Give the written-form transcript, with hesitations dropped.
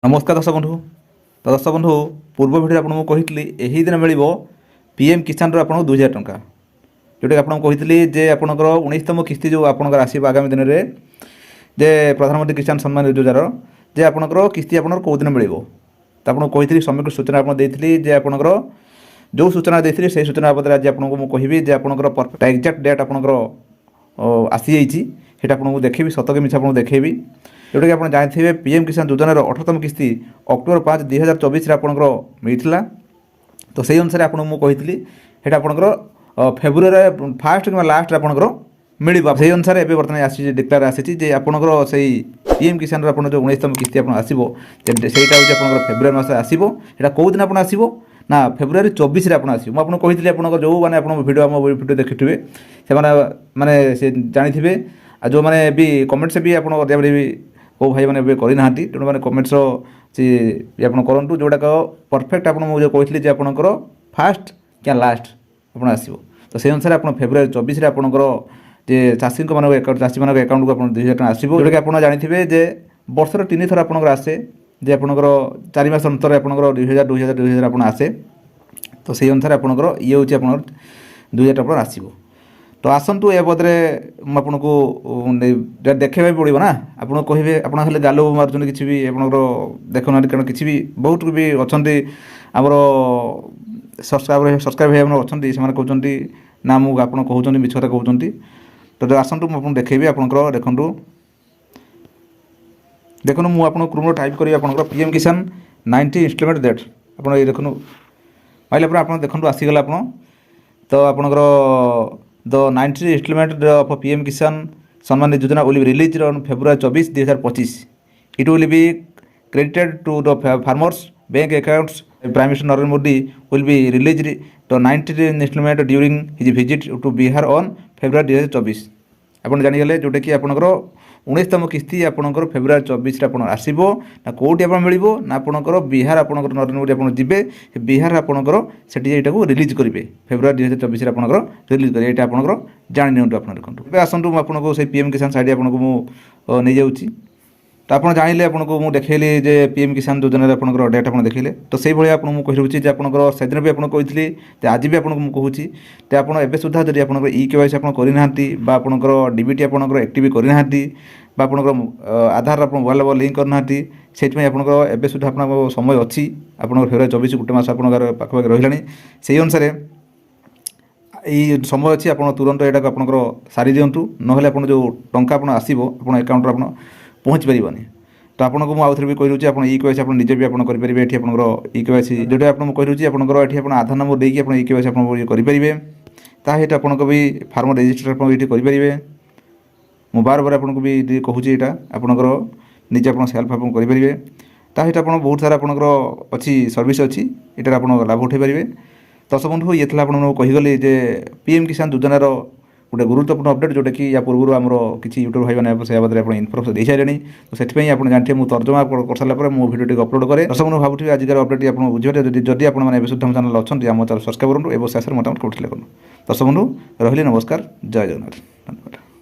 नमस्कार दर्शक बंधु। तो दर्शक बंधु पूर्व भिडियो आपको कही यही दिन मिल पीएम किसान आपको 2000 टंका जोटा आपको कही जे आपंकर 19तम किस्ती जो आपंकर आसो आगामी दिन में जे प्रधानमंत्री किसान सम्मान योजनार जे आपंकर किस्ती आप कौ दिन मिल तो आपको कही समग्र सूचना आपड़ी जे आपंकर जो सूचना देती से सूचना बाबद आज आपको कहि जे आपंकर परफेक्ट एक्जाक्ट डेट आपंकर आसी जाइए आपको देखेबी सत के मिछ आपको देखेबी जोटा कि आप जानते पीएम किसान योजनार 18तम किस्ती अक्टोबर 5 2024 आपंकर मिलता। तो से अनुसार आपको कही आपंकर फेब्रुआरी फास्ट कि लास्ट आपंकर मिल से अनुसार एवं बर्तमान आसी डिक्लेयर आसी आपंकर से पीएम किसान आप जो 19तम किस्ती आप आसो ସେଇଟା ହେଉଛି ଆପଣଙ୍କର ଫେବୃଆରୀ ମାସ ଆସିବ। ଏଇଟା କେଉଁ ଦିନ ଆପଣ ଆସିବ ନା ଫେବୃଆରୀ 24ରେ ଆପଣ ଆସିବ। ମୁଁ ଆପଣଙ୍କୁ କହିଥିଲି ଆପଣଙ୍କ ଯେଉଁମାନେ ଆପଣଙ୍କ ଭିଡ଼ିଓ ଆମ ଭିଡ଼ିଓ ଦେଖିଥିବେ ସେମାନେ ମାନେ ସେ ଜାଣିଥିବେ ଆଉ ଯେଉଁମାନେ ବି କମେଣ୍ଟସ୍ ବି ଆପଣ ଅଧ୍ୟାପକ ବି କେଉଁ ଭାଇମାନେ ଏବେ କରିନାହାନ୍ତି ତେଣୁ ମାନେ କମେଣ୍ଟସ୍ର ସେ ଆପଣ କରନ୍ତୁ ଯେଉଁଟାକ ପରଫେକ୍ଟ ଆପଣ ମୁଁ ଯେଉଁ କହିଥିଲି ଯେ ଆପଣଙ୍କର ଫାଷ୍ଟ କି ଲାଷ୍ଟ ଆପଣ ଆସିବ। ତ ସେଇ ଅନୁସାରେ ଆପଣ ଫେବୃଆରୀ 24ରେ ଆପଣଙ୍କର ଯେ ଚାଷୀଙ୍କ ମାନଙ୍କ ଆକାଉଣ୍ଟ ଚାଷୀମାନଙ୍କ ଆକାଉଣ୍ଟକୁ ଆପଣ 2000 ଟଙ୍କା ଆସିବ। ଯେଉଁଟାକି ଆପଣ ଜାଣିଥିବେ ଯେ ବର୍ଷର 3 ଥର ଆପଣଙ୍କର ଆସେ ଯେ ଆପଣଙ୍କର 4 ମାସ ଅନ୍ତରରେ ଆପଣଙ୍କର 2000 ଆପଣ ଆସେ। ତ ସେଇ ଅନୁସାରେ ଆପଣଙ୍କର ଇଏ ହେଉଛି ଆପଣଙ୍କର 2000 ଟଙ୍କା ଆସିବ। तो आसतु ए बदले आपको देखा पड़ो ना आपको कहे आप खाली गाल मार्च कि भी आप देखना कारण कि भी बहुत भी अच्छा आमर सब्सक्राइब भाई अच्छा से कहते ना मुझे कहते मिछ कथा कहते। तो आसतु मुझे देखेबी आपंकर देखूँ देखो मुझे क्रोम टाइप करी आप पीएम किसान 90 इंस्टॉलमेंट डेट आप देखो माइला पर आप देखो आसीगला आप तो आपंकर द 90 इंस्टॉलमेंट ऑफ पीएम किसान Samman Yojana will be released on February 24 2025. It will be credited to the farmers bank accounts. Prime Minister Narendra Modi will be released the 90 installment during his visit to Bihar on February 2024. ଆପଣ ଜାଣିଗଲେ जोटा कि आपंकर 19तम किस्ती आपंकर February 24 आप आसो ना कौटी आप मिल ना आपंकर बिहार आपंकर नरेंद्र मोदी आप जी बिहार आपंकर से रिलीज करेंगे फेब्रुआरी 2024 आपंकर रिलीज करेंगे ये आपंकर जाणी नियंतु आप देखो आसतु आपको से पीएम किसान साइड आपको मुझे नहीं जाऊँगी। तो आप जानते आपको मुझे देखली जे पीएम किसान योजना आपंकर डेट आप देखले। तो से भाई आपको मुझे कही जे आपंकर से दिन भी आपको कही आज भी आपको मुझे कहूँ तो आप एवं सुधा जब आप ई-केवाईसी आप करना आपंकर डीबीटी आपंकर एक्टिव करना आपंकर आधार आप मोबाइल नंबर लिंक करना से आपंकर एवं सुधा आप समय अच्छी आपंकर फेब्रुआरी 24 गोटे मास आपंकर पाखपाखि रहा से अनुसार ये समय अच्छी आप तुरंत यहाँ आपंकर सारी दिंतु ना आप जो टंका आप आसो आप अकाउंट आप पहुँच पारबनी। तो आपको मुझे आउ थे भी कही आप ई-केवाईसी आप निजे भी आप करेंगे ये आपंकर ई-केवाईसी जोटा आपको कही आपंकर ये आप आधार नंबर देकी आप ई-केवाईसी आप करेंगे ताकि आपको भी फार्मर रेजिस्टर आप ये करेंगे। मु बार बार आपको भी कहूँ यहाँ आपंकर निजे आप सेल्फ आप करेंगे ताकि आप बहुत सारा आपंकर अच्छी सर्विस अच्छी यहाँ आप लाभ उठे पारे। दर्शक बंधु ये आपको कहीगली जे पीएम किसान योजनार गोटे गुरुत्वपूर्ण अपडेट जोटा कि या पूर्व आमर किसी यूट्यूब भाई मैंने से बारे आप इनफर्मेशन दे सारे। तो से आप जानते मुझे तर्जमा कर सारापर मो भिडियो अपलोड करे दर्शक बंधु भावुँ आजिकार अपडेट आप बुझे जदि आपने सुद्धा चैनल अच्छा आम चैनल सब्सक्राइब करूँ और शेष मतामत करूँ। दर्शक बंधु रही नमस्कार जय जगन्नाथ धन्यवाद।